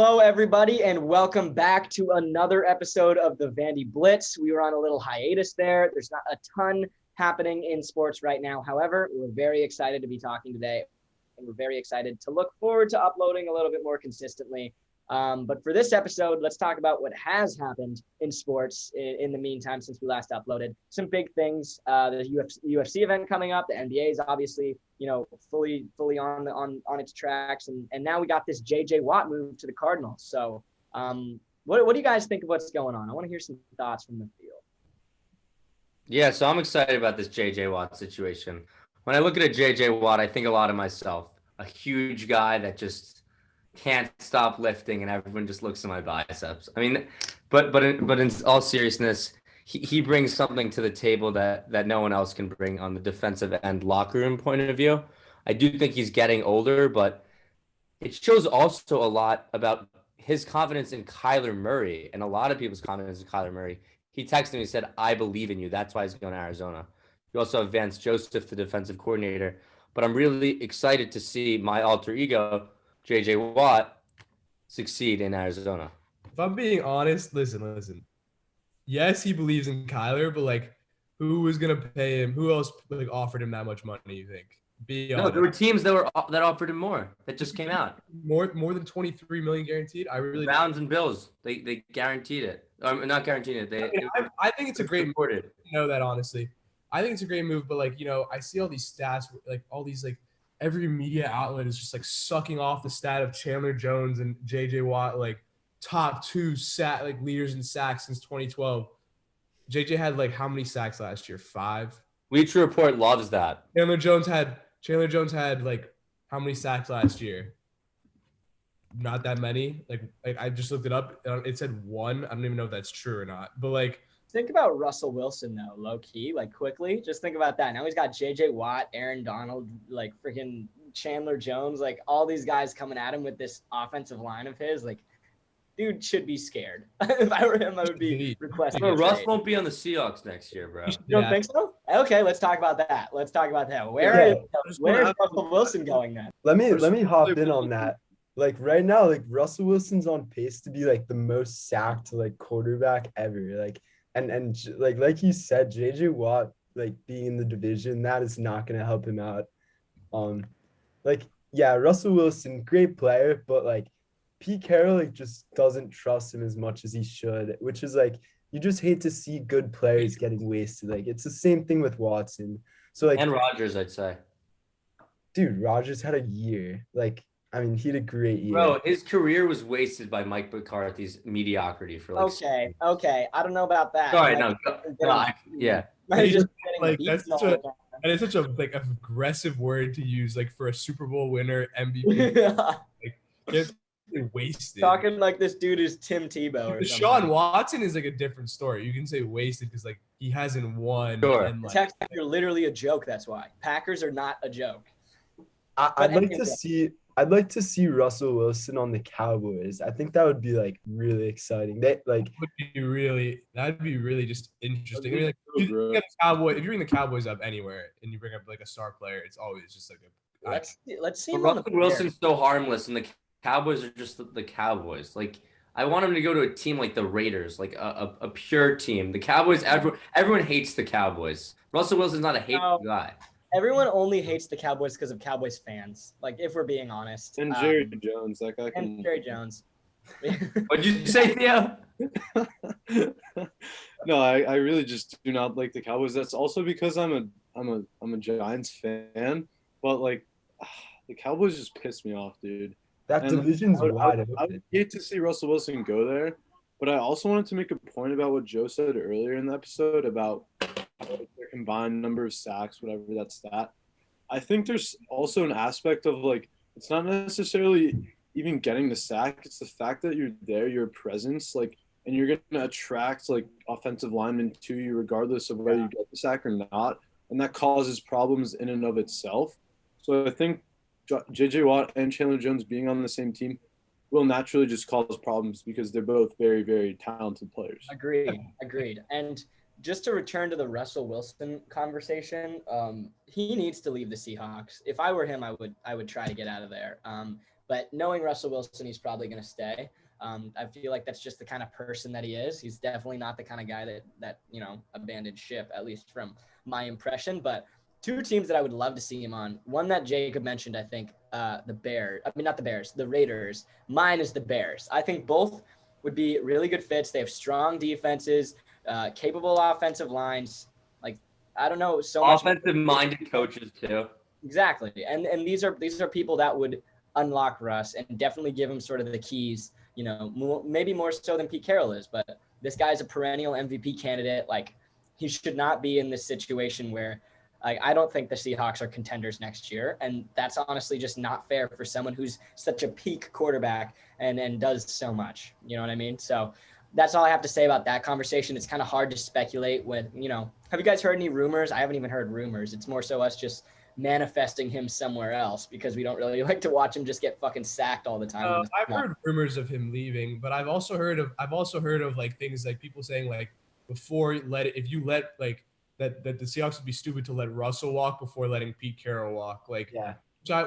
Hello, everybody, and welcome back to another episode of the Vandy Blitz. We were on a little hiatus there. There's not a ton happening in sports right now. However, we're very excited to be talking today, and we're very excited to look forward to uploading a little bit more consistently. But for this episode, let's talk about what has happened in sports in the meantime since we last uploaded. Some big things, the UFC event coming up, the NBA is obviously, fully on its tracks. And now we got this J.J. Watt move to the Cardinals. So what do you guys think of what's going on? I want to hear some thoughts from the field. Yeah, so I'm excited about this J.J. Watt situation. When I look at a J.J. Watt, I think a lot of myself, a huge guy that just can't stop lifting, and everyone just looks at my biceps. I mean, but in all seriousness, he brings something to the table that no one else can bring on the defensive end locker room point of view. I do think he's getting older, but it shows also a lot about his confidence in Kyler Murray and a lot of people's confidence in Kyler Murray. He texted me and said, "I believe in you." That's why he's going to Arizona. You also have Vance Joseph, the defensive coordinator. But I'm really excited to see my alter ego, J.J. Watt, succeed in Arizona. If I'm being honest, listen. Yes, he believes in Kyler, but who was gonna pay him? Who else offered him that much money? You think? No, there were teams that offered him more. That just came out. More than $23 million guaranteed. I really Browns and Bills. They guaranteed it. Not guaranteed it. I think it's a great move. You know that honestly. I think it's a great move, but I see all these stats, all these every media outlet is just sucking off the stat of Chandler Jones and J.J. Watt, top two leaders in sacks since 2012. J.J. had how many sacks last year? 5. Bleacher Report loves that. Chandler Jones had how many sacks last year? Not that many. I just looked it up. It said 1. I don't even know if that's true or not. But think about Russell Wilson though, low key, quickly. Just think about that. Now he's got J.J. Watt, Aaron Donald, freaking Chandler Jones, all these guys coming at him with this offensive line of his. Dude should be scared. If I were him, I would be requesting. No, Russ won't be on the Seahawks next year, bro. You don't think so? Okay, let's talk about that. Where is Russell Wilson going then? Let me hop in on that. Right now, Russell Wilson's on pace to be the most sacked quarterback ever. And like you said, J.J. Watt being in the division, that is not going to help him out. Russell Wilson, great player, but Pete Carroll just doesn't trust him as much as he should, which is you just hate to see good players getting wasted. It's the same thing with Watson. So and Rodgers, I'd say. Dude, Rodgers had a year. He had a great year. Bro, his career was wasted by Mike McCarthy's mediocrity for Okay. I don't know about that. Sorry, yeah. It's such a aggressive word to use for a Super Bowl winner MVP. Get wasted. Talking this dude is Tim Tebow or Deshaun Watson is a different story. You can say wasted because he hasn't won. Sure. And, you're literally a joke. That's why Packers are not a joke. I'd like to see Russell Wilson on the Cowboys. I think that would be really exciting. That'd be really just interesting. If you bring the Cowboys up anywhere and you bring up a star player, it's always just let's see. Russell Wilson's so harmless, and the Cowboys are just the Cowboys. I want him to go to a team like the Raiders, a pure team. The Cowboys, everyone hates the Cowboys. Russell Wilson's not a hateful guy. Everyone only hates the Cowboys because of Cowboys fans. If we're being honest. And Jerry Jones, that guy. And Jerry Jones. What'd you say, Theo? No, I really just do not like the Cowboys. That's also because I'm a Giants fan. But the Cowboys just piss me off, dude. That division's wide open. I would hate to see Russell Wilson go there, but I also wanted to make a point about what Joe said earlier in the episode about their combined number of sacks, whatever that stat. I think there's also an aspect of it's not necessarily even getting the sack. It's the fact that you're there, your presence, and you're going to attract offensive linemen to you regardless of whether you get the sack or not. And that causes problems in and of itself. So I think J.J. Watt and Chandler Jones being on the same team will naturally just cause problems because they're both very, very talented players. Agreed. And just to return to the Russell Wilson conversation, he needs to leave the Seahawks. If I were him, I would try to get out of there. But knowing Russell Wilson, he's probably going to stay. I feel like that's just the kind of person that he is. He's definitely not the kind of guy that abandoned ship, at least from my impression. But two teams that I would love to see him on. One that Jacob mentioned, I think, the Raiders. Mine is the Bears. I think both would be really good fits. They have strong defenses, capable offensive lines. Like, I don't know, so much offensive-minded coaches too. Exactly, and these are people that would unlock Russ and definitely give him sort of the keys. Maybe more so than Pete Carroll is, but this guy's a perennial MVP candidate. Like, he should not be in this situation where, like, I don't think the Seahawks are contenders next year. And that's honestly just not fair for someone who's such a peak quarterback and does so much. You know what I mean? So that's all I have to say about that conversation. It's kind of hard to speculate with, have you guys heard any rumors? I haven't even heard rumors. It's more so us just manifesting him somewhere else because we don't really like to watch him just get fucking sacked all the time. I've heard rumors of him leaving, but I've also heard of like things like people saying like if you let that the Seahawks would be stupid to let Russell walk before letting Pete Carroll walk. Like, yeah,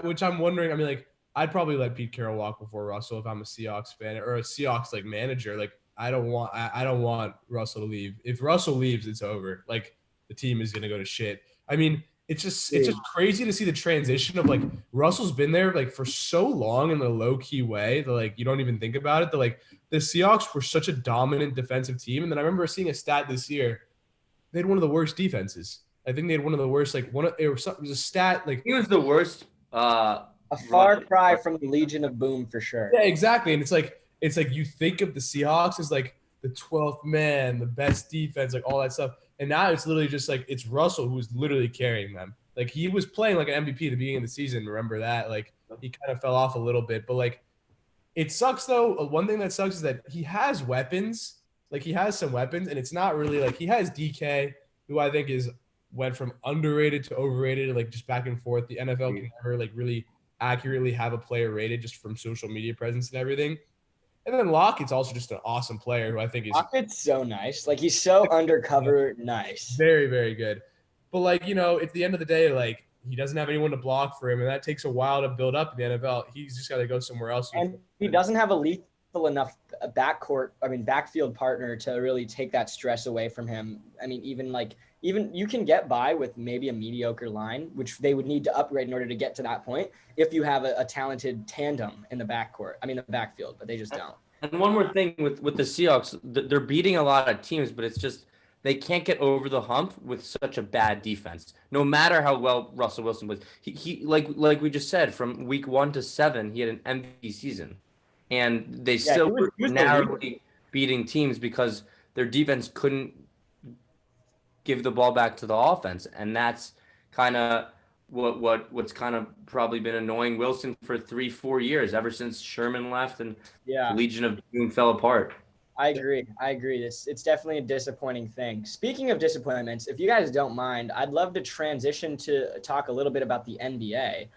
which I'm wondering. I mean, like, I'd probably let Pete Carroll walk before Russell if I'm a Seahawks fan or a Seahawks like manager. Like, I don't want Russell to leave. If Russell leaves, it's over. Like, the team is gonna go to shit. I mean, it's just crazy to see the transition of, like, Russell's been there like for so long in a low key way that, like, you don't even think about it. That, like, the Seahawks were such a dominant defensive team, and then I remember seeing a stat this year. They had one of the worst defenses. I think they had one of the worst. Like, it was a stat. Like, he was the worst. A far cry from the Legion of Boom for sure. Yeah, exactly. And it's like you think of the Seahawks as like the 12th man, the best defense, like all that stuff. And now it's literally just like it's Russell who's literally carrying them. Like, he was playing like an MVP at the beginning of the season. Remember that? Like, he kind of fell off a little bit. But, like, it sucks though. One thing that sucks is that he has weapons. Like, he has some weapons, and it's not really like he has DK, who I think went from underrated to overrated, like, just back and forth. The NFL can never like really accurately have a player rated just from social media presence and everything. And then Lockett's also just an awesome player who I think is Lockett's so nice. Like, he's so undercover nice. Very, very good. But, like, at the end of the day, like, he doesn't have anyone to block for him, and that takes a while to build up in the NFL. He's just got to go somewhere else. And he doesn't have a lethal enough backfield partner to really take that stress away from him. I mean, even you can get by with maybe a mediocre line, which they would need to upgrade in order to get to that point if you have a talented tandem in the the backfield, but they just don't. And one more thing with the Seahawks, they're beating a lot of teams, but it's just they can't get over the hump with such a bad defense. No matter how well Russell Wilson was, he like we just said, from week 1 to 7, he had an MVP season, and they still were narrowly beating teams because their defense couldn't give the ball back to the offense, and that's kind of what's kind of probably been annoying Wilson for 3-4 years, ever since Sherman left and the Legion of Doom fell apart. I agree. It's definitely a disappointing thing. Speaking of disappointments, if you guys don't mind, I'd love to transition to talk a little bit about the NBA.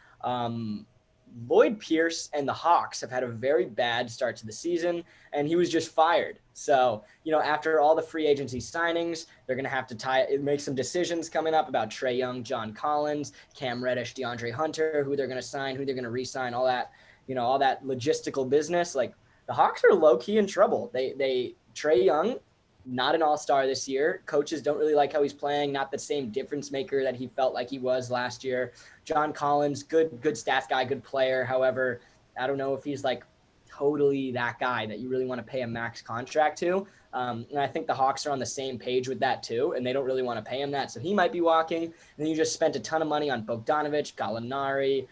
Lloyd Pierce and the Hawks have had a very bad start to the season, and he was just fired. So, after all the free agency signings, they're going to have to make some decisions coming up about Trae Young, John Collins, Cam Reddish, DeAndre Hunter, who they're going to sign, who they're going to re-sign, all that, all that logistical business. Like, the Hawks are low-key in trouble. Trae Young, not an all-star this year. Coaches don't really like how he's playing, not the same difference maker that he felt like he was last year. John Collins, good stats guy, good player. However, I don't know if he's like totally that guy that you really want to pay a max contract to. And I think the Hawks are on the same page with that too, and they don't really want to pay him that. So he might be walking. And then you just spent a ton of money on Bogdanovich, Gallinari,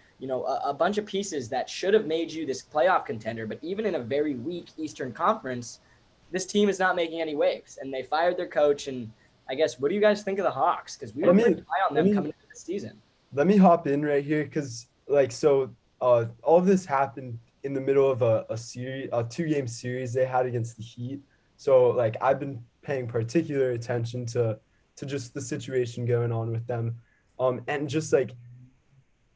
a bunch of pieces that should have made you this playoff contender. But even in a very weak Eastern Conference, this team is not making any waves. And they fired their coach. And I guess, what do you guys think of the Hawks? Because we were pretty high on them coming into the season. Let me hop in right here because, all of this happened in the middle of a 2-game series they had against the Heat. So, I've been paying particular attention to just the situation going on with them. And just,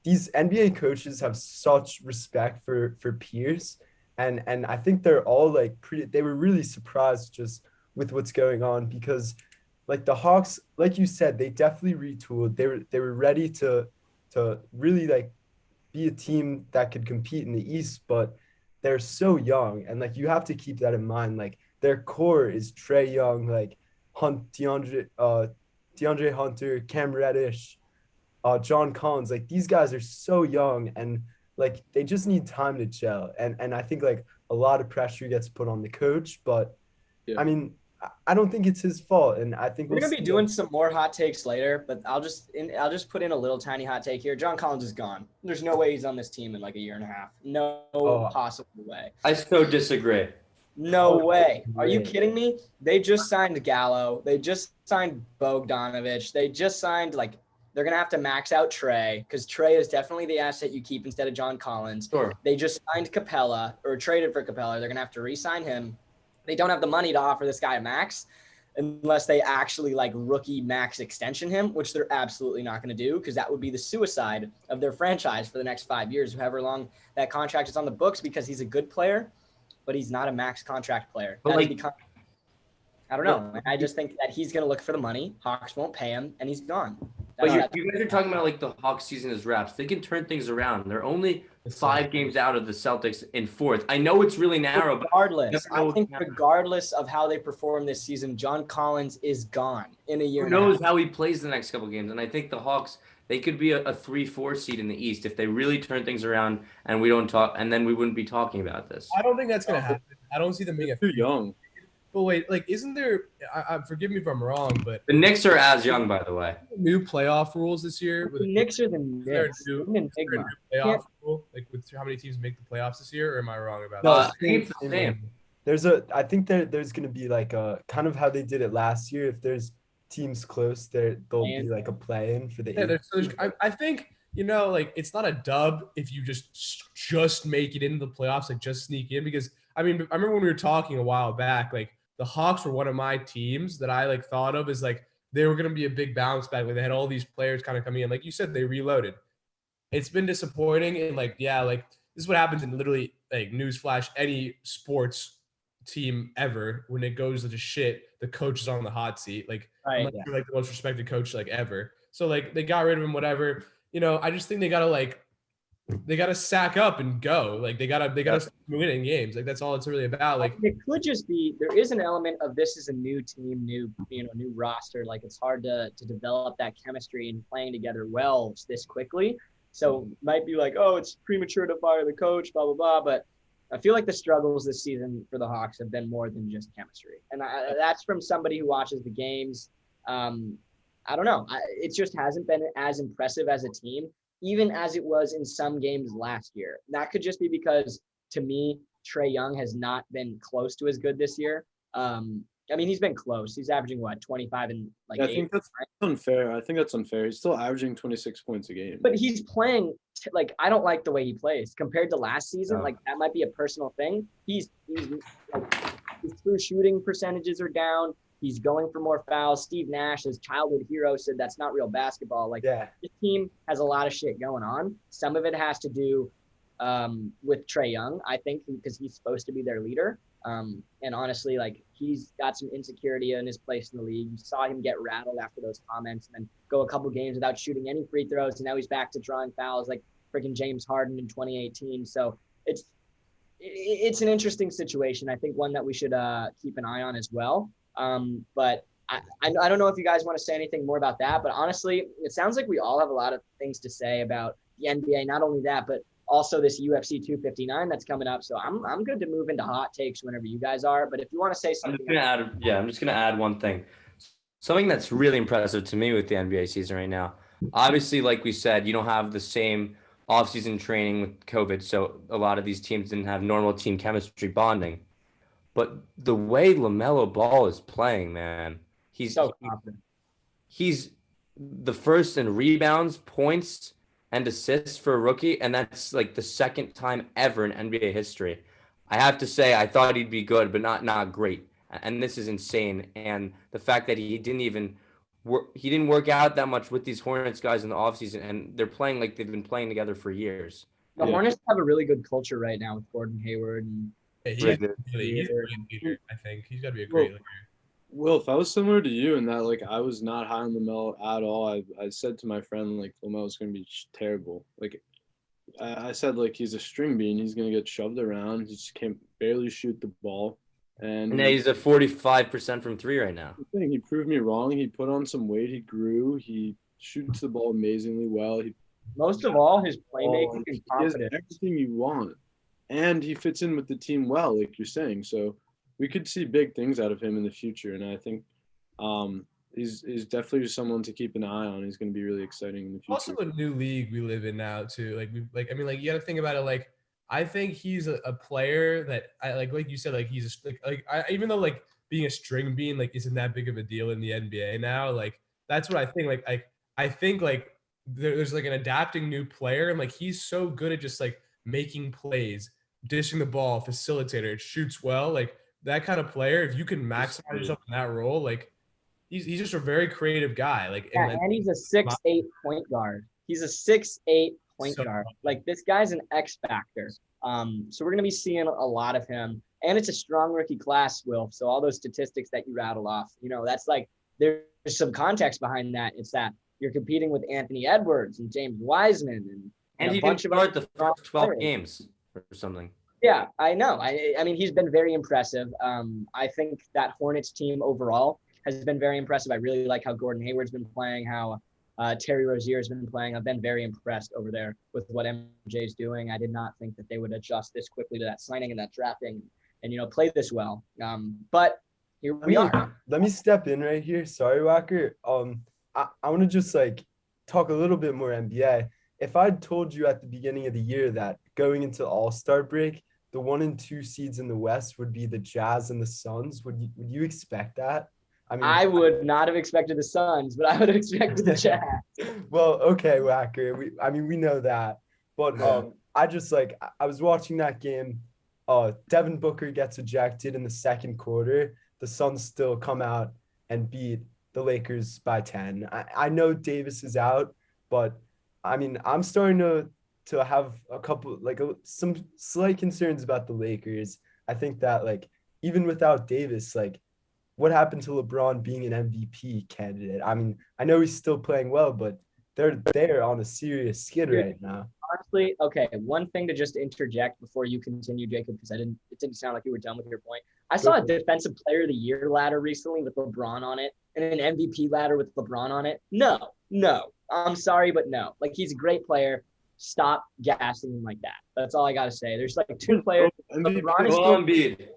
these NBA coaches have such respect for Pierce. And I think they're all, they were really surprised just with what's going on because, the Hawks, like you said, they definitely retooled. They were ready to really, be a team that could compete in the East, but they're so young, and like you have to keep that in mind. Like their core is Trae Young, like DeAndre Hunter, Cam Reddish, John Collins. Like these guys are so young, and like they just need time to gel. And I think like a lot of pressure gets put on the coach, but Yeah. I mean, I don't think it's his fault, and I think We're we'll gonna be see doing some more hot takes later, but I'll just put in a little tiny hot take here. John Collins is gone. There's no way he's on this team in like a year and a half. No possible way. I so disagree. No way. Are you great. kidding me? They just signed Gallo. They just signed Bogdanovich. They just signed they're gonna have to max out Trae because Trae is definitely the asset you keep instead of John Collins. Sure. They just signed Capella or traded for Capella. They're gonna have to re-sign him. They don't have the money to offer this guy a max unless they actually rookie max extension him, which they're absolutely not going to do because that would be the suicide of their franchise for the next 5 years, however long that contract is on the books, because he's a good player, but he's not a max contract player. I don't know. I just think that he's going to look for the money. Hawks won't pay him, and he's gone. But you guys are talking about the Hawks season as wraps. They can turn things around. They're only 5 games out of the Celtics in 4th. I know it's really narrow, regardless of how they perform this season, John Collins is gone in a year. Who knows how he plays the next couple games? And I think the Hawks, they could be a 3-4 seed in the East if they really turn things around and we don't talk, and then we wouldn't be talking about this. I don't think that's gonna happen. I don't see them being too young. But wait, isn't there? Forgive me if I'm wrong, but The Knicks are as young, by the way. New playoff rules this year. The Knicks are the Knicks. New playoff rule, with how many teams make the playoffs this year, or am I wrong about No, that? I think it's the same. I think there's gonna be a kind of how they did it last year. If there's teams close, there'll be a play-in for the. Yeah, I think it's not a dub if you just make it into the playoffs, just sneak in. Because I remember when we were talking a while back, the Hawks were one of my teams that I thought of as they were gonna be a big bounce back. They had all these players kind of coming in, like you said, they reloaded. It's been disappointing, and this is what happens in literally newsflash, any sports team ever. When it goes to shit, the coach is on the hot seat. Unless you're the most respected coach ever. So they got rid of him, whatever. I just think they gotta sack up and go. They gotta start winning games. That's all it's really about. It could just be there is an element of this is a new team, new roster. It's hard to develop that chemistry and playing together well this quickly. So might be it's premature to fire the coach, blah blah blah. But I feel like the struggles this season for the Hawks have been more than just chemistry, and that's from somebody who watches the games. I don't know. It just hasn't been as impressive as a team, even as it was in some games last year. That could just be because, to me, Trae Young has not been close to as good this year. He's been close. He's averaging 25 and I think that's unfair. He's still averaging 26 points a game. But he's playing I don't like the way he plays compared to last season. That might be a personal thing. His true shooting percentages are down. He's going for more fouls. Steve Nash, his childhood hero, said that's not real basketball. This team has a lot of shit going on. Some of it has to do with Trae Young, I think, because he's supposed to be their leader. And honestly, he's got some insecurity in his place in the league. You saw him get rattled after those comments and then go a couple games without shooting any free throws. And now he's back to drawing fouls like freaking James Harden in 2018. So it's an interesting situation. I think one that we should keep an eye on as well. But I don't know if you guys want to say anything more about that, but honestly, it sounds like we all have a lot of things to say about the NBA. Not only that, but also this UFC 259 that's coming up. So I'm good to move into hot takes whenever you guys are. But if you want to say something, I'm just gonna add one thing. Something that's really impressive to me with the NBA season right now. Obviously, like we said, you don't have the same offseason training with COVID, so a lot of these teams didn't have normal team chemistry bonding. But the way LaMelo Ball is playing, man, he's so confident. He's the first in rebounds, points, and assists for a rookie, and that's the second time ever in NBA history. I have to say, I thought he'd be good, but not great. And this is insane. And the fact that he didn't work out that much with these Hornets guys in the offseason, and they're playing like they've been playing together for years. The Hornets have a really good culture right now with Gordon Hayward and. He's a great leader. I think he's got to be a great leader. Will, if I was similar to you in that, I was not high on LaMelo at all. I said to my friend, LaMelo's going to be terrible. I said like he's a string bean. He's gonna get shoved around. He just can't barely shoot the ball. And And now he's at 45% from three right now. he proved me wrong. He put on some weight. He grew. He shoots the ball amazingly well. Most of all, his playmaking and He has confidence. everything you want, and he fits in with the team well, like you're saying. So we could see big things out of him in the future, and I think he's definitely someone to keep an eye on. He's going to be really exciting in the future. Also, a new league we live in now too. I mean, you got to think about it. Like, I think he's a player that I like you said, like he's even though like being a string bean like isn't that big of a deal in the NBA now. Like that's what I think. I think like there's like an adapting new player, and like he's so good at just like making plays, dishing the ball, facilitator, shoots well, like that kind of player. If you can maximize yourself in that role, like he's just a very creative guy. Like And he's a 6'8" point guard. He's a 6'8" point guard. Like this guy's an X factor. So we're gonna be seeing a lot of him, and it's a strong rookie class, Will. So all those statistics that you rattle off, that's like there's some context behind that. It's that you're competing with Anthony Edwards and James Wiseman And he a bunch didn't of start the first 12 players. games or something. Yeah, I know. I mean, he's been very impressive. I think that Hornets team overall has been very impressive. I really like how Gordon Hayward's been playing, how Terry Rozier's been playing. I've been very impressed over there with what MJ's doing. I did not think that they would adjust this quickly to that signing and that drafting and, play this well. But here we are. Let me step in right here. Sorry, Walker. I want to just like talk a little bit more NBA. If I'd told you at the beginning of the year that going into All-Star break, the 1 and 2 seeds in the West would be the Jazz and the Suns, would you expect that? I mean, I would not have expected the Suns, but I would have expected the Jazz. Well, okay, Wacker. We know that. But I was watching that game. Devin Booker gets ejected in the second quarter. The Suns still come out and beat the Lakers by 10. I know Davis is out, but I mean, I'm starting to have a couple some slight concerns about the Lakers. I think that even without Davis, what happened to LeBron being an MVP candidate? I mean, I know he's still playing well, but they're on a serious skid right now. Honestly, okay, one thing to just interject before you continue, Jacob, because it didn't sound like you were done with your point. I saw a Defensive Player of the Year ladder recently with LeBron on it and an MVP ladder with LeBron on it. No. I'm sorry, but no. He's a great player. Stop gassing him like that. That's all I got to say. There's two players. LeBron is Embiid.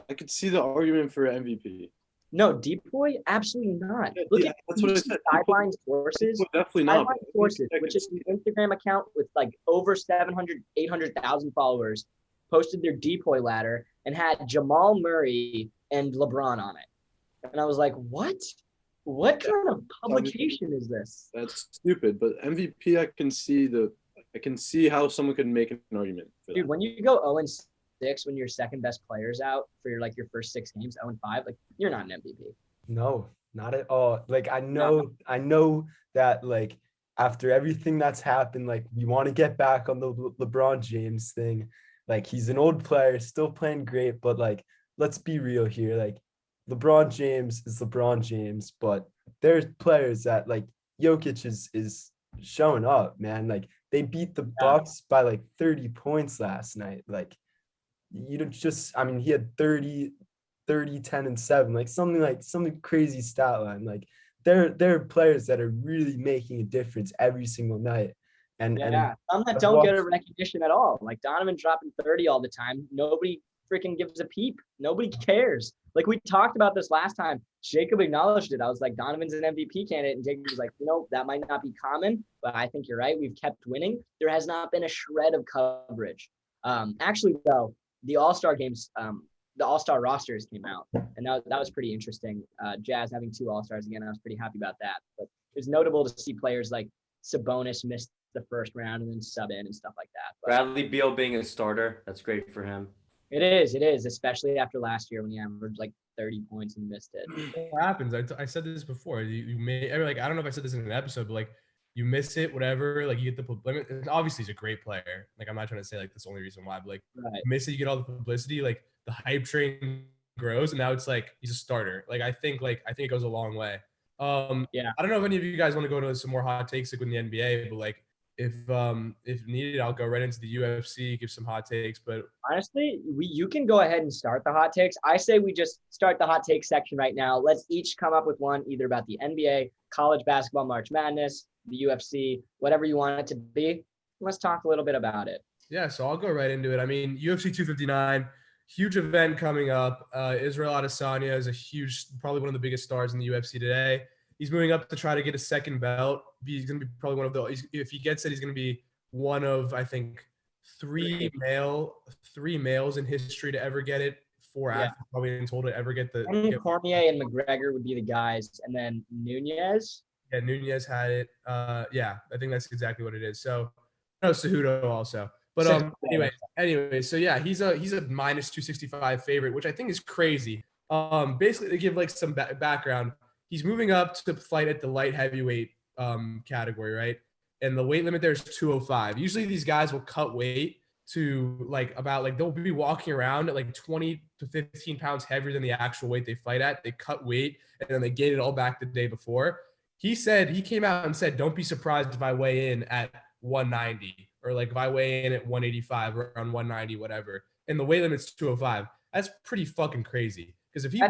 I could see the argument for MVP. No, Depoy? Absolutely not. Yeah, Look at that's what I said. Sidelines Forces. Definitely not. Sidelines Forces, which is an Instagram account with over 700, 800,000 followers, posted their Depoy ladder and had Jamal Murray and LeBron on it. And I was like, what? What kind of publication is this? That's stupid. But MVP, I can see how someone could make an argument for that. Dude, when you go 0-6 when your second best player's out for your first 6 games, 0-5, you're not an MVP. No, not at all. I know that after everything that's happened, we want to get back on the LeBron James thing. He's an old player, still playing great, but let's be real here. LeBron James is LeBron James, but there's players that Jokic is showing up, man. They beat the Bucks by 30 points last night. He had 30, 10, and 7, something crazy stat line. There are players that are really making a difference every single night. And some that don't get a recognition at all. Donovan dropping 30 all the time. Nobody freaking gives a peep. Nobody cares. We talked about this last time. Jacob acknowledged it. I was like, Donovan's an MVP candidate. And Jacob was like, that might not be common, but I think you're right. We've kept winning. There has not been a shred of coverage. Actually, though, the All-Star games, the All-Star rosters came out, and that was pretty interesting. Jazz having 2 All-Stars again, I was pretty happy about that. But it was notable to see players like Sabonis miss the first round and then sub in and stuff like that. But Bradley Beal being a starter, that's great for him. It is, especially after last year when he averaged 30 points and missed it. What happens? I said this before. You may I don't know if I said this in an episode, but you miss it, whatever. You get the obviously he's a great player. I'm not trying to say that's the only reason why, but right. You miss it, you get all the publicity. The hype train grows, and now it's he's a starter. I think it goes a long way. I don't know if any of you guys want to go into some more hot takes in the NBA, but if needed, I'll go right into the UFC, give some hot takes. But honestly, you can go ahead and start the hot takes. I say we just start the hot take section right now. Let's each come up with one, either about the NBA, college basketball, March Madness, the UFC, whatever you want it to be. Let's talk a little bit about it. Yeah, so I'll go right into it. I mean, UFC 259, huge event coming up. Israel Adesanya is probably one of the biggest stars in the UFC today. He's moving up to try to get a second belt. He's going to be probably one of the – if he gets it, he's going to be one of, I think, three males in history to ever get it. Four athletes probably in total to ever get the – Cormier and McGregor would be the guys. And then Nunez. Yeah, Nunez had it. Yeah, I think that's exactly what it is. So – no, Cejudo also. But anyway, so yeah, he's a minus 265 favorite, which I think is crazy. Basically to give like some background, he's moving up to fight at the light heavyweight category, right? And the weight limit there is 205. Usually these guys will cut weight to they'll be walking around at like 20 to 15 pounds heavier than the actual weight they fight at. They cut weight and then they gain it all back the day before. He came out and said, don't be surprised if I weigh in at 190 or like if I weigh in at 185 or around 190, whatever, and the weight limit's 205. That's pretty fucking crazy. Because if he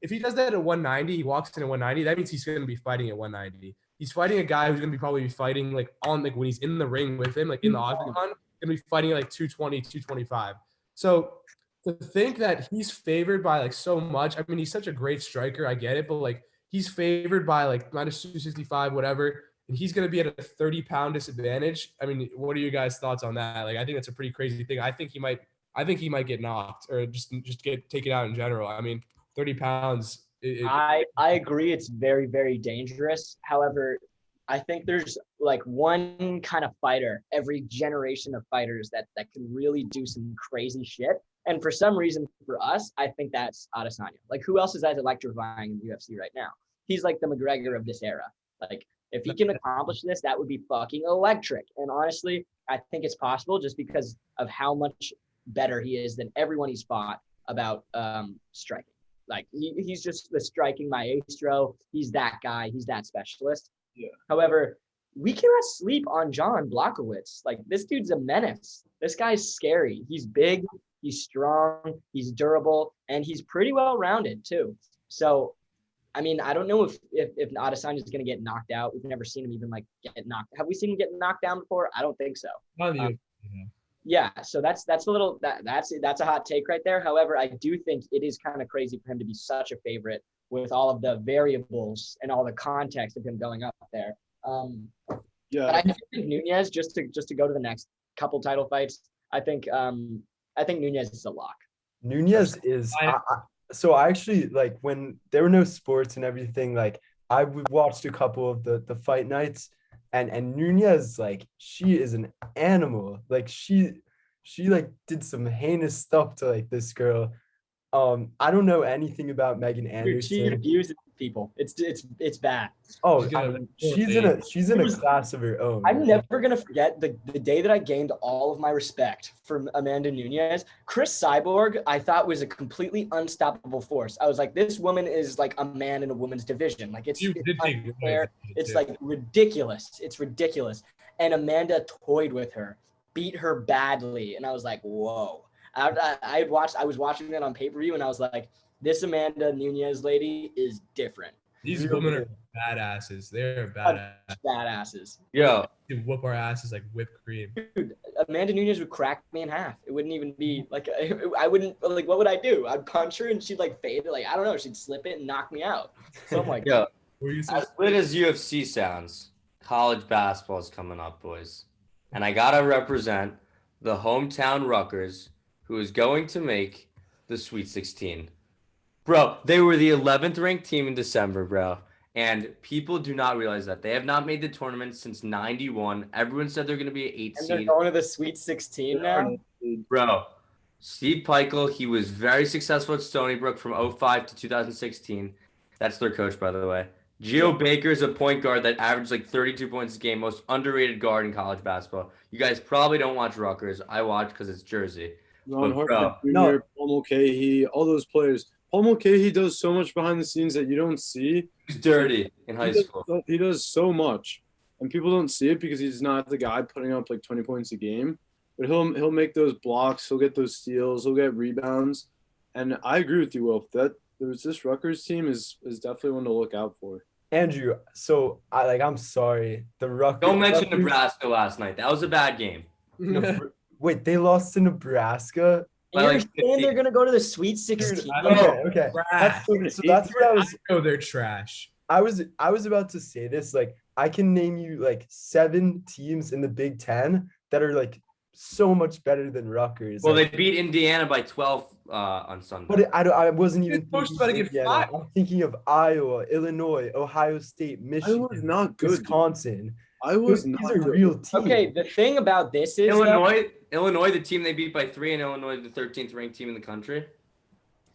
if he does that at 190, he walks in at 190, that means he's going to be fighting at 190. He's fighting a guy who's going to probably be fighting like on like when he's in the ring with him, like in the octagon, going to be fighting at like 220, 225. So to think that he's favored by like so much, I mean, he's such a great striker, I get it, but like he's favored by like minus 265, whatever. And he's going to be at a 30-pound disadvantage. I mean, what are you guys' thoughts on that? Like, I think that's a pretty crazy thing. I think he might get knocked or just get taken out in general. I mean, 30 pounds. I agree. It's very, very dangerous. However, I think there's like one kind of fighter every generation of fighters that can really do some crazy shit. And for some reason, for us, I think that's Adesanya. Like, who else is as electrifying in the UFC right now? He's like the McGregor of this era. Like, if he can accomplish this, that would be fucking electric. And honestly, I think it's possible just because of how much better he is than everyone he's fought about striking. Like, he's just the striking maestro. He's that guy. He's that specialist. Yeah. However, we cannot sleep on John Blachowicz. Like, this dude's a menace. This guy's scary. He's big. He's strong. He's durable. And he's pretty well-rounded, too. So, I mean, I don't know if Adesanya is going to get knocked out. We've never seen him even like get knocked. Have we seen him get knocked down before? I don't think so. Yeah. So that's a little that's a hot take right there. However, I do think it is kind of crazy for him to be such a favorite with all of the variables and all the context of him going up there. But I think Nunez just to go to the next couple title fights. I think Nunez is a lock. Nunez is. So I actually, like, when there were no sports and everything, like, I watched a couple of the fight nights, and Nunez, like, she is an animal. Like, she like did some heinous stuff to like this girl. I don't know anything about Megan Anderson. She abuses people. It's bad. Oh, she's in a class of her own. I'm never gonna forget the day that I gained all of my respect for Amanda Nunez. Chris Cyborg, I thought was a completely unstoppable force. I was like, this woman is like a man in a woman's division. Like it's unfair. It's like ridiculous. It's ridiculous. And Amanda toyed with her, beat her badly, and I was like, whoa. I was watching that on pay-per-view, and I was like, this Amanda Nunez lady is different. These women are badasses. They're badasses. Yeah. They whoop our asses like whipped cream. Dude, Amanda Nunez would crack me in half. It wouldn't even be like, I wouldn't, like, what would I do? I'd punch her and she'd like fade it. Like, I don't know. She'd slip it and knock me out. So I'm like, yeah. As lit as UFC sounds, college basketball is coming up, boys. And I got to represent the hometown Rutgers, who is going to make the Sweet 16. Bro, they were the 11th ranked team in December, bro. And people do not realize that. They have not made the tournament since 91. Everyone said they're going to be an 8 seed. And they're going to the Sweet 16 now? Bro, Steve Peichel, he was very successful at Stony Brook from 05 to 2016. That's their coach, by the way. Geo Baker is a point guard that averaged like 32 points a game, most underrated guard in college basketball. You guys probably don't watch Rutgers. I watch because it's Jersey. Ron Harper Jr., Paul Mulcahy, all those players. Paul Mulcahy does so much behind the scenes that you don't see. He's dirty in high school. He does so much. and people don't see it because he's not the guy putting up like 20 points a game. But he'll make those blocks, he'll get those steals, he'll get rebounds, and I agree with you, Wolf. That this Rutgers team is definitely one to look out for. Andrew, so I'm sorry. The Rutgers. Don't mention Nebraska last night. That was a bad game. Wait, they lost to Nebraska? And you're saying they're gonna go to the Sweet 16? Okay. That's what I was. Oh, they're trash. I was about to say this. Like, I can name you like 7 teams in the Big Ten that are like so much better than Rutgers. Well, they beat Indiana by 12 on Sunday. But I wasn't even thinking of Indiana. I'm thinking of Iowa, Illinois, Ohio State, Michigan, Iowa's not good, Wisconsin. These are real teams. Okay, the thing about this is Illinois, the team they beat by 3, and Illinois, the 13th ranked team in the country.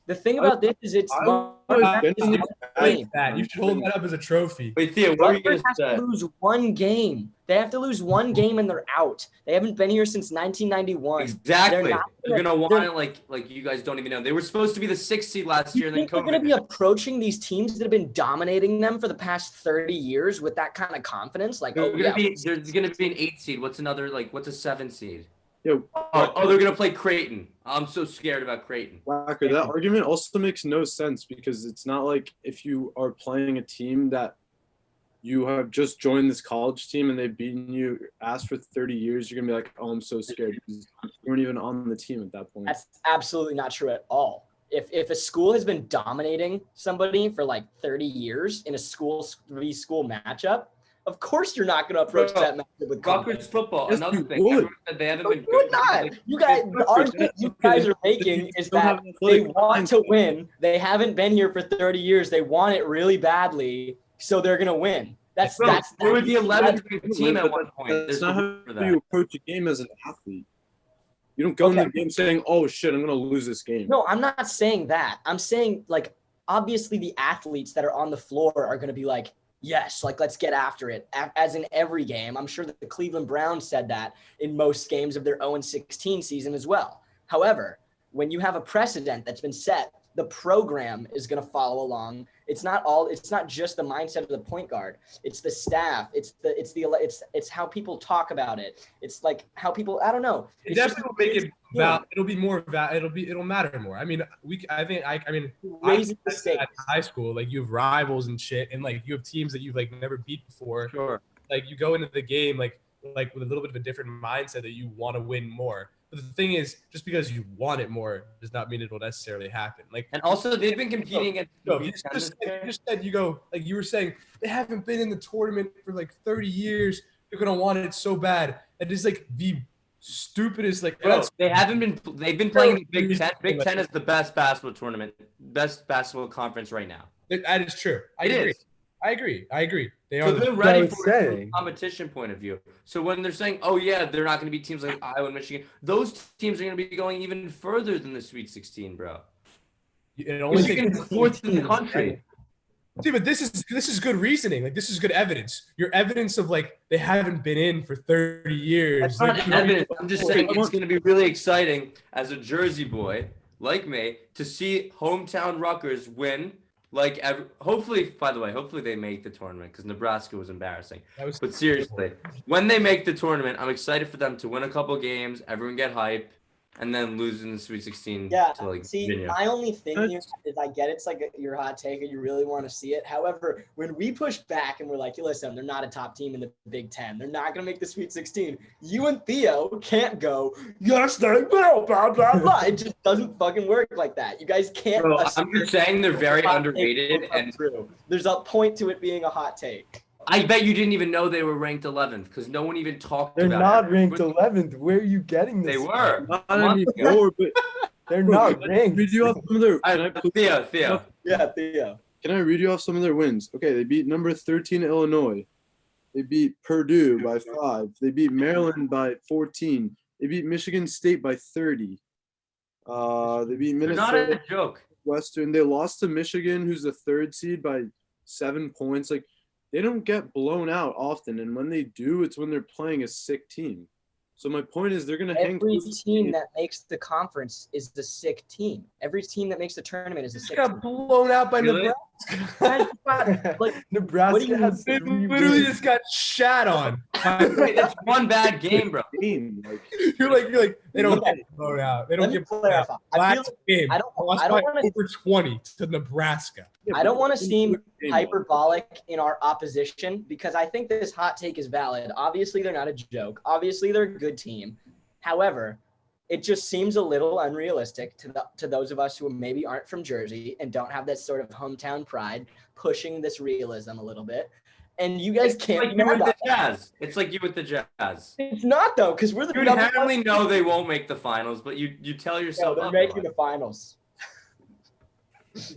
The thing about this is it's that. You should hold that up as a trophy. Wait, Theo, what are you going to say? To lose one game. They have to lose one game and they're out. They haven't been here since 1991. Exactly. They're going to want it like you guys don't even know. They were supposed to be the 6th seed last year. And then they're going to be approaching these teams that have been dominating them for the past 30 years with that kind of confidence? Like, there's going to be an 8th seed. What's a 7th seed? Yo, they're going to play Creighton. I'm so scared about Creighton. Wacker, that argument also makes no sense because it's not like if you are playing a team that you have just joined this college team and they've beaten you ass for 30 years, you're going to be like, oh, I'm so scared because you weren't even on the team at that point. That's absolutely not true at all. If a school has been dominating somebody for like 30 years in a school matchup, of course you're not going to approach that matchup with Rutgers football. Yes, another thing. Everyone said they haven't been good. Would not. You guys, the argument you guys are making is that they want to win. They haven't been here for 30 years. They want it really badly, so they're going to win. They were the 11th team at one point. That's not how you approach a game as an athlete. You don't go in the game saying, oh, shit, I'm going to lose this game. No, I'm not saying that. I'm saying, like, obviously the athletes that are on the floor are going to be like, yes, like, let's get after it, as in every game. I'm sure that the Cleveland Browns said that in most games of their 0-16 season as well. However, when you have a precedent that's been set, the program is going to follow along. It's not just the mindset of the point guard. It's the staff. It's how people talk about it. It's like how people, I don't know. It definitely will make it it'll be more it'll matter more. I mean, at high school, like, you have rivals and shit, and like you have teams that you've like never beat before. Sure. Like, you go into the game like with a little bit of a different mindset that you want to win more. But the thing is, just because you want it more does not mean it will necessarily happen. Like, and also they've been competing at. You just said you were saying they haven't been in the tournament for like 30 years. They're gonna want it so bad. That is like the stupidest. Like, they haven't been. They've been playing the Big Ten. Big Ten is the best basketball tournament, best basketball conference right now. That is true. I agree. They are. So they're ready for it from a competition point of view. So when they're saying, "Oh yeah, they're not going to be teams like Iowa and Michigan," those teams are going to be going even further than the Sweet 16, bro. Michigan's 4th in the country. See, but this is good reasoning. Like, this is good evidence. Your evidence of like they haven't been in for 30 years. That's not evidence. I'm just saying it's going to be really exciting as a Jersey boy like me to see hometown Rutgers win. Like, hopefully they make the tournament because Nebraska was embarrassing. But seriously, when they make the tournament, I'm excited for them to win a couple games, everyone get hype, and then lose in the Sweet 16 to like Virginia. My only thing here is I get it's like your hot take and you really want to see it. However, when we push back and we're like, listen, they're not a top team in the Big Ten. They're not going to make the Sweet 16. You and Theo can't go, yes, they will, blah, blah, blah. It just doesn't fucking work like that. You guys can't. Bro, I'm just saying they're very underrated. And there's a point to it being a hot take. I bet you didn't even know they were ranked 11th because no one even talked about it. They're not ranked 11th. Where are you getting this? They were. Not anymore, but they're not ranked. Read you off some of their. Theo. Yeah, Theo. Can I read you off some of their wins? Okay, they beat number 13 Illinois. They beat Purdue by 5. They beat Maryland by 14. They beat Michigan State by 30. They beat Minnesota. Not a joke. Western. They lost to Michigan, who's the 3rd seed, by 7 points. Like, they don't get blown out often, and when they do, it's when they're playing a sick team. So my point is they're going to hang. Every team that makes the conference is the sick team. Every team that makes the tournament is the sick team. Got blown out by Nebraska. Like, Nebraska has They 3 literally wins. just got shat on. Wait, that's one bad game, bro. You're like they don't Okay. get blown out. They Let don't me get blown out. clarify. I feel Last game, I don't lost wanna by over 20 to Nebraska. I don't want to seem hyperbolic in our opposition because I think this hot take is valid. Obviously, they're not a joke. Obviously, they're a good team. However, it just seems a little unrealistic to those of us who maybe aren't from Jersey and don't have that sort of hometown pride, pushing this realism a little bit. And you guys can't Like you with the Jazz. It's like you with the Jazz. It's not though, because we're the You inherently know they won't make the finals, but you tell yourself they're making the finals.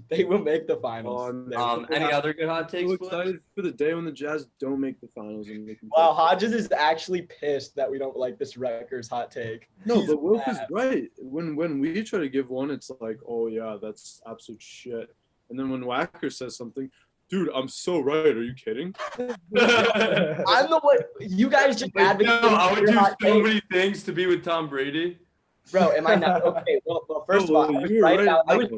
They will make the finals. Any other good hot takes? I'm excited for the day when the Jazz don't make the finals. Wow, Hodges is actually pissed that we don't like this Rutgers hot take. No, He's but Wilf is mad. right. When we try to give one, it's like, oh yeah, that's absolute shit. And then when Wacker says something, dude, I'm so right. Are you kidding? I'm the one. You guys just advocate. No, I would for do hot so take. many things to be with Tom Brady. Bro, am I not okay? Well first of all, I was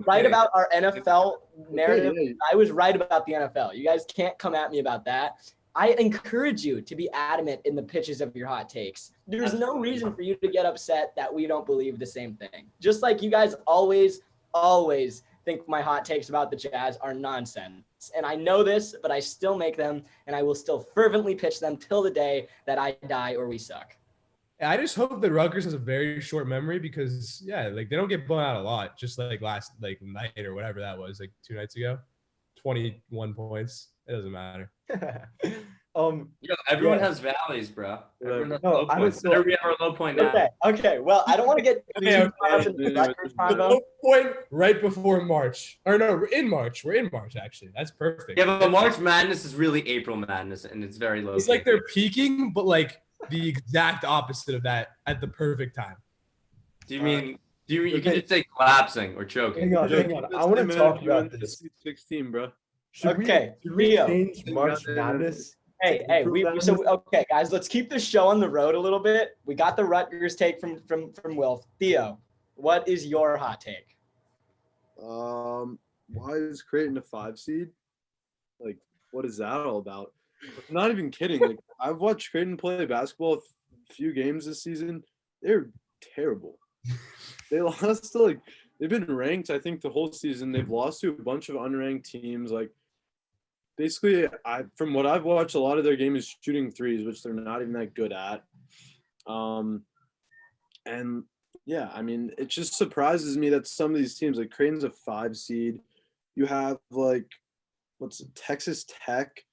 right about our NFL narrative. Okay, yeah. I was right about the NFL. You guys can't come at me about that. I encourage you to be adamant in the pitches of your hot takes. There's no reason for you to get upset that we don't believe the same thing. Just like you guys always think my hot takes about the Jazz are nonsense. And I know this, but I still make them, and I will still fervently pitch them till the day that I die or we suck. I just hope that Rutgers has a very short memory because, they don't get blown out a lot. Just like last night or whatever that was, 2 nights ago, 21 points. It doesn't matter. Everyone has valleys, bro. Everyone has low I points. was- Better we have our low point now. Okay. Well, I don't want to get too caught up in the Rutgers The convo. low point right before March. Or no, we're in March. We're in March, actually. That's perfect. Yeah, but March Madness is really April Madness, and it's very low. It's like they're peaking, but the exact opposite of that at the perfect time. Do you mean you can just say collapsing or choking? Hang on. I want to talk about this. 16, bro. Should Okay, we Rio. change March Madness? Hey, okay, guys, let's keep the show on the road a little bit. We got the Rutgers take from Wilf. Theo, what is your hot take? Why is Creighton a 5 seed? What is that all about? I'm not even kidding. I've watched Creighton play basketball a few games this season. They're terrible. They lost to they've been ranked, I think, the whole season. They've lost to a bunch of unranked teams. Basically, from what I've watched, a lot of their game is shooting threes, which they're not even that good at. And yeah, I mean, it just surprises me that some of these teams, Creighton's a 5 seed. You have Texas Tech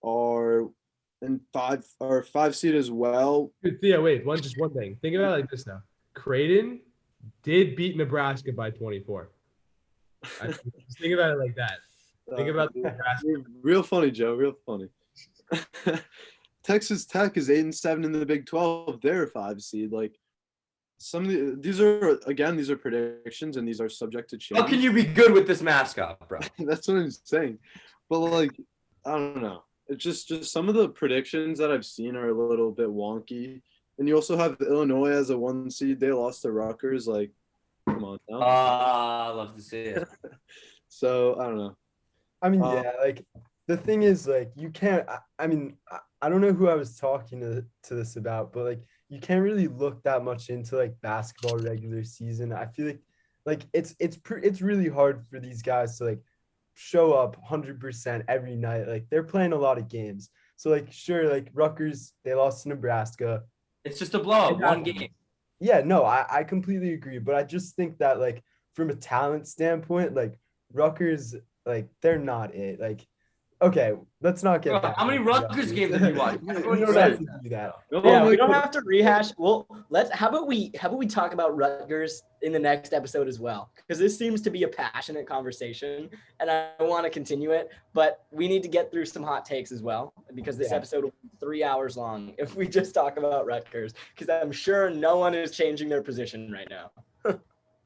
are in 5 seed as well. Dude, Theo, wait, one thing. Think about it like this now. Creighton did beat Nebraska by 24. Just think about it like that. Think about Nebraska. Real funny, Joe. Real funny. Texas Tech is 8-7 in the Big 12. They're a 5 seed. Some of these are predictions and these are subject to change. How can you be good with this mascot, bro? That's what I'm saying. But I don't know. It's just some of the predictions that I've seen are a little bit wonky. And you also have Illinois as a 1 seed. They lost to Rutgers. Come on now. I love to see it. So I don't know. I mean, the thing is, you can't. I mean, I don't know who I was talking to this about, but you can't really look that much into basketball regular season. I feel it's really hard for these guys to show up 100% every night. They're playing a lot of games. So sure, Rutgers, they lost to Nebraska. It's just a blow, one game. Yeah, no, I completely agree. But I just think that from a talent standpoint, Rutgers, they're not it. Okay, let's not get back. How many Rutgers games have you watched? We don't have to do that. Yeah, we don't have to rehash. Well, how about we talk about Rutgers in the next episode as well? Because this seems to be a passionate conversation, and I want to continue it. But we need to get through some hot takes as well, because this episode will be 3 hours long if we just talk about Rutgers. Because I'm sure no one is changing their position right now.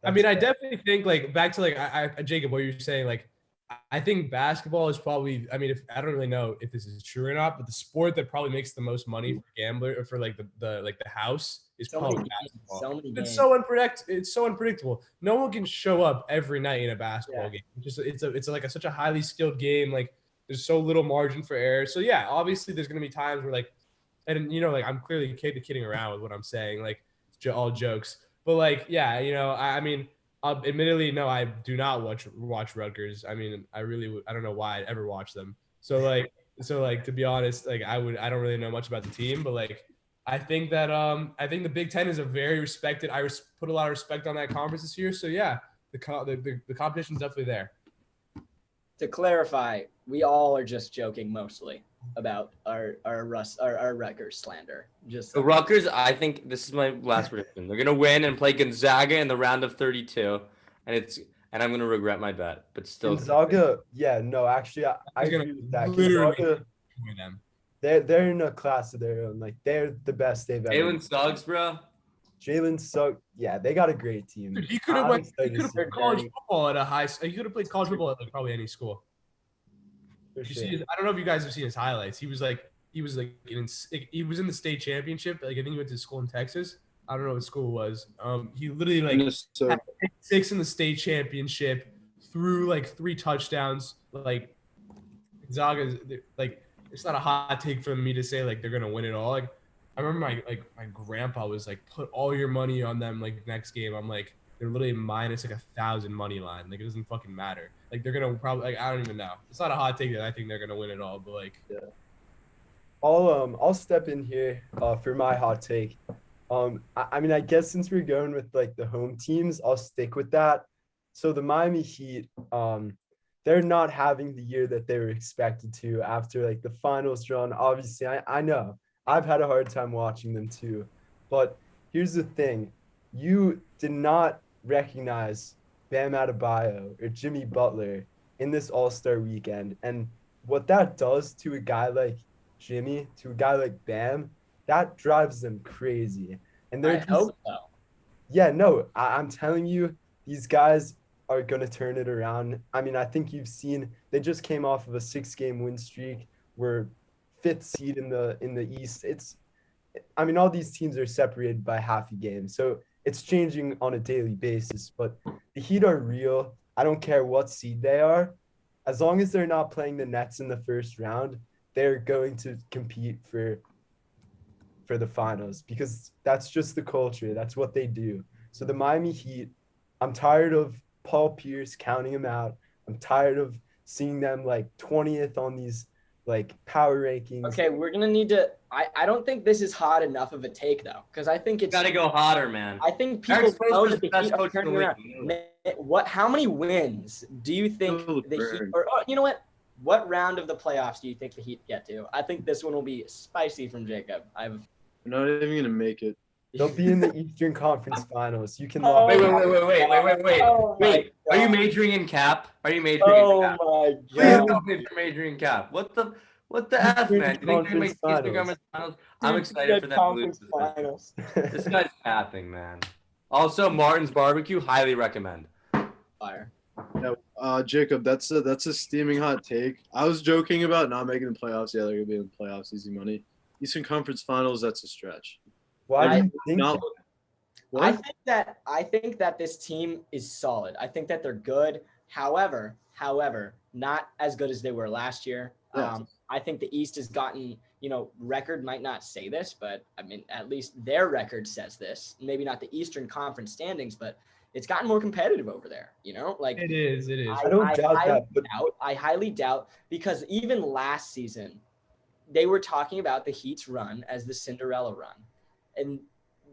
I mean, I definitely think back to Jacob, what you're saying, I think basketball is probably, I mean, I don't really know if this is true or not, but the sport that probably makes the most money for gambler or for the house is So college many games, basketball. so many It's games. so unpredictable. No one can show up every night in a basketball Yeah. game. It's like such a highly skilled game. Like there's so little margin for error. So yeah, obviously there's gonna be times where like, and like I'm clearly kidding around with what I'm saying, like all jokes. But like yeah, I mean, admittedly no, I do not watch Rutgers. I mean, I don't know why I'd ever watch them. So like to be honest, like I don't really know much about the team, but like I think the Big Ten is a very respected. Put a lot of respect on that conference this year. So yeah, the competition's definitely there. To clarify, we all are just joking mostly about our Rutgers slander. Just The Rutgers, I think this is my last prediction. They're gonna win and play Gonzaga in the round of 32, and I'm gonna regret my bet, but still. Gonzaga, yeah, no, actually, I agree with that. Gonzaga, they're in a class of their own. Like they're the best they've ever. Jalen Suggs, bro. Jalen Suggs, yeah, they got a great team. Dude, he could have played college football at a high. He could have played college football at like probably any school. For You sure. see, I don't know if you guys have seen his highlights. He was in the state championship. Like I think he went to school in Texas. I don't know what school it was. He literally like had 6 in the state championship, threw like 3 touchdowns. Like Gonzaga, like it's not a hot take for me to say like they're gonna win it all. Like I remember my grandpa was like, put all your money on them like next game. I'm like, they're literally minus like 1,000 money line. Like it doesn't fucking matter. Like they're gonna probably like I don't even know. It's not a hot take that I think they're gonna win it all, but like yeah. I'll step in here for my hot take. I mean I guess since we're going with like the home teams, I'll stick with that. So the Miami Heat, they're not having the year that they were expected to after like the finals run. Obviously, I know I've had a hard time watching them too, but here's the thing: you did not recognize Bam Adebayo or Jimmy Butler in this All-Star weekend, and what that does to a guy like Jimmy, to a guy like Bam, that drives them crazy. And they're hope so. Yeah, no, I'm telling you, these guys are going to turn it around. I mean, I think you've seen they just came off of a 6-game win streak. We're 5th seed in the East. I mean, all these teams are separated by half a game. So it's changing on a daily basis, but the Heat are real. I don't care what seed they are. As long as they're not playing the Nets in the first round, they're going to compete for the finals because that's just the culture. That's what they do. So the Miami Heat, I'm tired of Paul Pierce counting them out. I'm tired of seeing them like 20th on these like power rankings. Okay, we're gonna need to. I don't think this is hot enough of a take though, because I think it's gotta go hotter, man. I think people know that the Heat are turning around. How many wins do you think the Heat? Or you know what? What round of the playoffs do you think the Heat get to? I think this one will be spicy from Jacob. We're not even gonna make it. They'll be in the Eastern Conference Finals. You can Oh, Wait. Oh my Wait. Are you God. majoring in cap? Are you majoring in cap? Oh my Please God. tell me if you're majoring in cap. What the F, man? You think they make Eastern Conference Finals? I'm excited for them to lose this Finals. This guy's capping, man. Also, Martin's Barbecue, highly recommend. Fire. Yeah, Jacob, that's a steaming hot take. I was joking about not making the playoffs. Yeah, they're gonna be in the playoffs, easy money. Eastern Conference Finals, that's a stretch. Why do you think Not, that? I think that this team is solid. I think that they're good. However, not as good as they were last year. Yeah. I think the East has gotten, record might not say this, but I mean, at least their record says this. Maybe not the Eastern Conference standings, but it's gotten more competitive over there. Like it is. I don't doubt that. But I highly doubt because even last season, they were talking about the Heat's run as the Cinderella run. And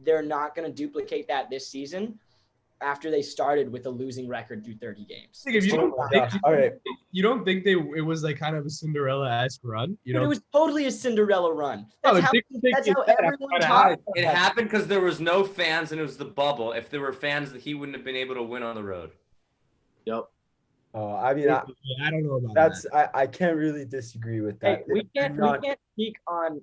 they're not going to duplicate that this season after they started with a losing record through 30 games. If you right. You don't think it was like kind of a Cinderella-esque run? It was totally a Cinderella run. No, That's how everyone talks. It happened because there was no fans and it was the bubble. If there were fans, he wouldn't have been able to win on the road. Yep. Oh, I mean, I don't know about that. I can't really disagree with that. Hey, we can't speak on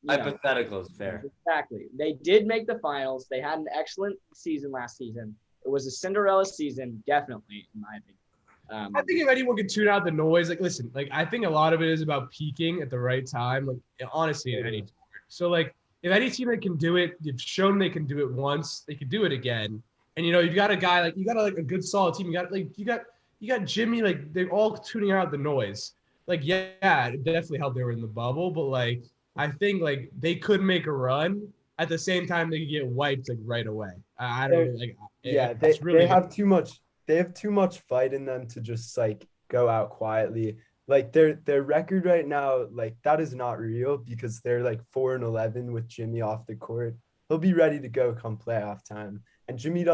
hypotheticals. Fair. Exactly. They did make the finals. They had an excellent season last season. It was a Cinderella season, definitely, in my opinion. I think if anyone could tune out the noise, like, listen, like, I think a lot of it is about peaking at the right time, like, honestly, in any sport. So, like, if any team that can do it, you've shown they can do it once, they can do it again. And you've got a guy like a good solid team. You got Jimmy, like they're all tuning out the noise. Like, yeah, it definitely helped they were in the bubble, but like I think like they could make a run at the same time they could get wiped like right away. I don't like. Yeah, really they have too much. They have too much fight in them to just like go out quietly. Like their record right now, like that is not real because they're like 4-11 with Jimmy off the court. He'll be ready to go come playoff time. And Jimmy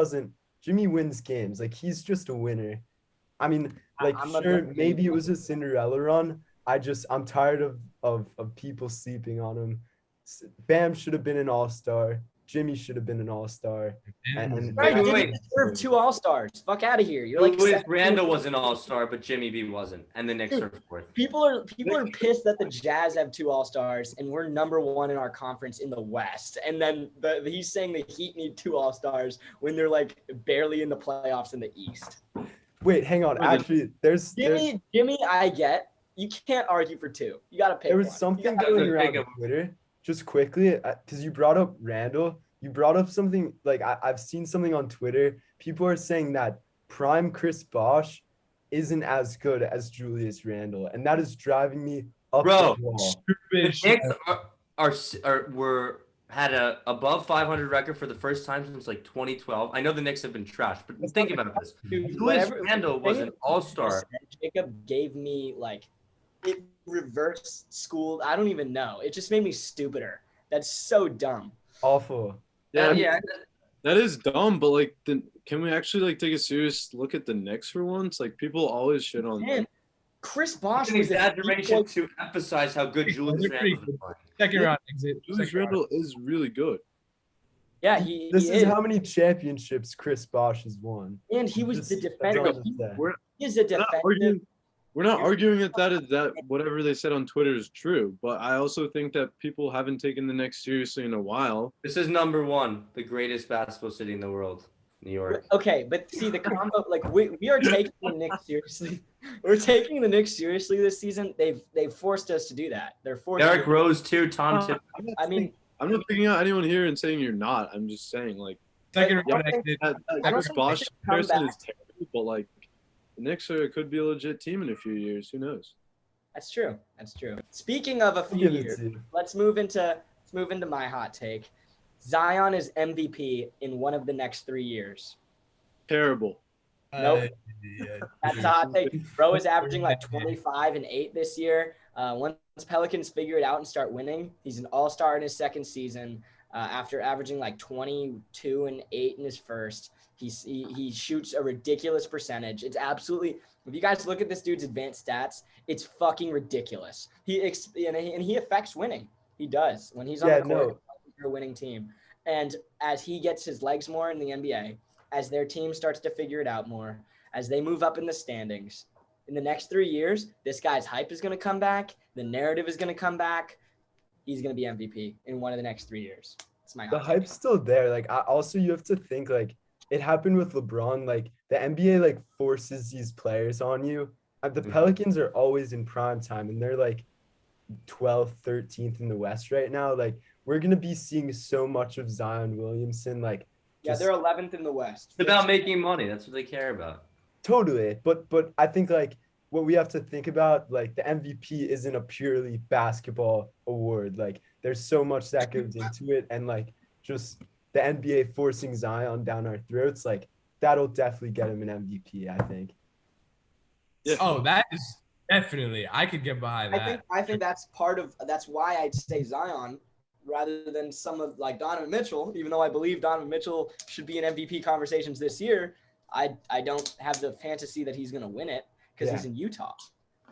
wins games. Like he's just a winner. I mean, like sure, maybe it was a Cinderella run. I'm tired of people sleeping on him. Bam should have been an all-star. Jimmy should have been an all-star. And right, you didn't deserve 2 all-stars. Fuck out of here. You're like Randall was an all-star, but Jimmy B wasn't, and the Knicks are 4th. People are pissed that the Jazz have 2 all-stars, and we're number 1 in our conference in the West. And then he's saying the Heat need 2 all-stars when they're like barely in the playoffs in the East. Wait, hang on. Actually, there's Jimmy. I get. You can't argue for 2. You got to pick. There was something going around on Twitter. Just quickly, because you brought up Randall, you brought up something like I've seen something on Twitter. People are saying that prime Chris Bosh isn't as good as Julius Randle, and that is driving me up the wall. The Knicks had a above 500 record for the first time since like 2012. I know the Knicks have been trashed, but think about this. Julius Randle was an all-star. Jacob gave me like it reverse school. I don't even know. It just made me stupider. That's so dumb. Awful. Yeah. That is dumb, but like, can we actually like take a serious look at the Knicks for once? Like, people always shit on them. Chris Bosh was an exaggeration to emphasize how good Julius Randle is. Second round exit. Julius Randle is really good. Yeah, This is how many championships Chris Bosh has won. And he was the defender. He's a defender. We're not arguing that whatever they said on Twitter is true, but I also think that people haven't taken the Knicks seriously in a while. This is number 1, the greatest basketball city in the world, New York. Okay, but see the combo, like we are taking the Knicks seriously. We're taking the Knicks seriously this season. They've forced us to do that. They're forced. Derrick Rose too. Tom Thibodeau. I'm not picking out anyone here and saying you're not. I'm just saying like second round exit. Chris Bosh comparison is terrible, but like. The Knicks could be a legit team in a few years. Who knows? That's true. Speaking of a few years, let's move into my hot take. Zion is MVP in one of the next 3 years. Terrible. Nope. That's a hot take. Bro is averaging like 25 and 8 this year. Once Pelicans figure it out and start winning, he's an all-star in his second season. After averaging like 22 and 8 in his first. He shoots a ridiculous percentage. It's absolutely – if you guys look at this dude's advanced stats, it's fucking ridiculous. He affects winning. He does. When he's on the court, you're a winning team. And as he gets his legs more in the NBA, as their team starts to figure it out more, as they move up in the standings, in the next 3 years, this guy's hype is going to come back. The narrative is going to come back. He's going to be MVP in one of the next 3 years. It's my hot take. Hype's still there. Like, also you have to think, like, it happened with LeBron. Like, the NBA, like, forces these players on you. The Pelicans are always in prime time, and they're, like, 12th, 13th in the West right now. Like, we're going to be seeing so much of Zion Williamson. Like, yeah, they're 11th in the West. It's about making money. That's what they care about. Totally. But I think, like, what we have to think about, like, the MVP isn't a purely basketball award. Like, there's so much that goes into it, and, like, just – the NBA forcing Zion down our throats, like that'll definitely get him an MVP, I think. Yeah. Oh, that is definitely. I could get behind that. I think that's why I'd say Zion rather than some of like Donovan Mitchell. Even though I believe Donovan Mitchell should be in MVP conversations this year, I don't have the fantasy that he's gonna win it because he's in Utah,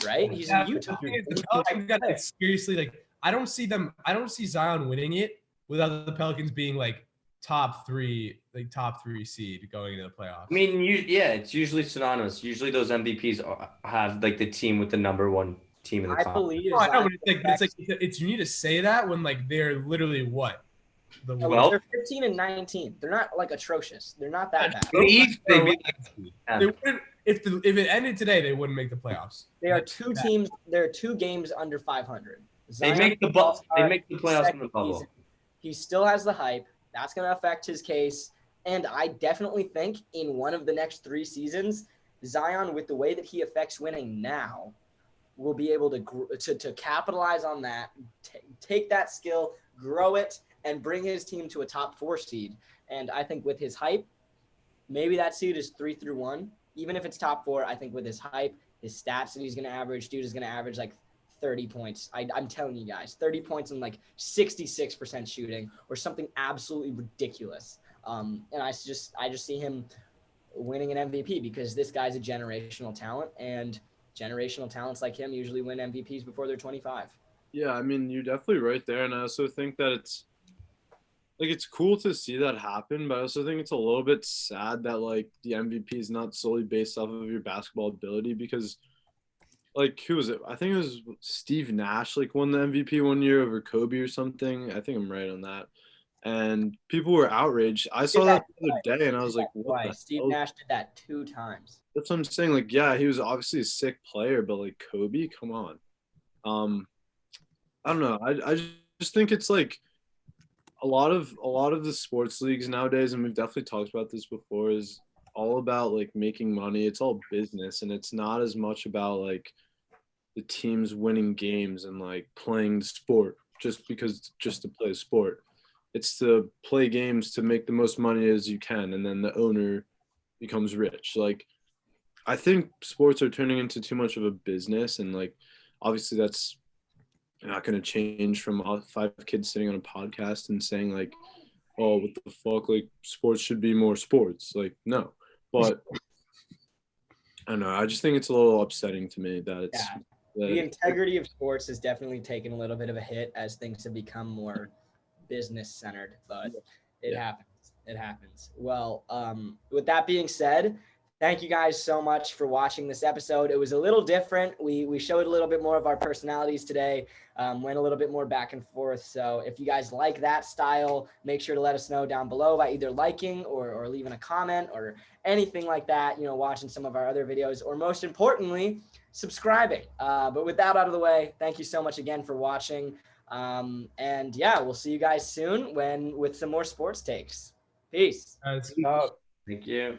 right? He's in Utah. Seriously, like I don't see Zion winning it without the Pelicans being like top three seed going into the playoffs. I mean, it's usually synonymous. Usually those MVPs have like the team with the number 1 team in the top. Believe I know, but it's you need to say that when like they're literally what? They're 15 and 19. They're not like atrocious. They're not that bad. If it ended today, they wouldn't make the playoffs. They are 2 teams. They're 2 games under 500. They make the playoffs in the bubble. He still has the hype. That's going to affect his case. And I definitely think in one of the next 3 seasons, Zion, with the way that he affects winning now, will be able to capitalize on that, take that skill, grow it, and bring his team to a top 4 seed. And I think with his hype, maybe that seed is 3-1. Even if it's top 4, I think with his hype, his stats that he's going to average, dude is going to average like 30 points. I'm telling you guys, 30 points and like 66% shooting or something absolutely ridiculous. And I just see him winning an MVP because this guy's a generational talent, and generational talents like him usually win MVPs before they're 25. Yeah, I mean, you're definitely right there. And I also think that it's cool to see that happen, but I also think it's a little bit sad that like the MVP is not solely based off of your basketball ability, because like, who was it? I think it was Steve Nash, like won the MVP one year over Kobe or something. I think I'm right on that. And people were outraged. I saw that the other day and I was like, what the Steve hell? Nash did that 2 times. That's what I'm saying. Like, yeah, he was obviously a sick player, but like Kobe, come on. I don't know. I just think it's like a lot of the sports leagues nowadays, and we've definitely talked about this before, is all about like making money. It's all business, and it's not as much about like the teams winning games and like playing the sport just to play a sport. It's to play games to make the most money as you can, and then the owner becomes rich. Like, I think sports are turning into too much of a business, and like obviously that's not going to change from 5 kids sitting on a podcast and saying like, oh, what the fuck, like sports should be more sports. Like, no. But I don't know, I just think it's a little upsetting to me that it's the integrity of sports has definitely taken a little bit of a hit as things have become more business centered, but it happens. Well, with that being said, thank you guys so much for watching this episode. It was a little different. We showed a little bit more of our personalities today, went a little bit more back and forth. So if you guys like that style, make sure to let us know down below by either liking or leaving a comment or anything like that, you know, watching some of our other videos, or most importantly, subscribing. But with that out of the way, thank you so much again for watching. And yeah, we'll see you guys soon with some more sports takes. Peace. That's Thank you.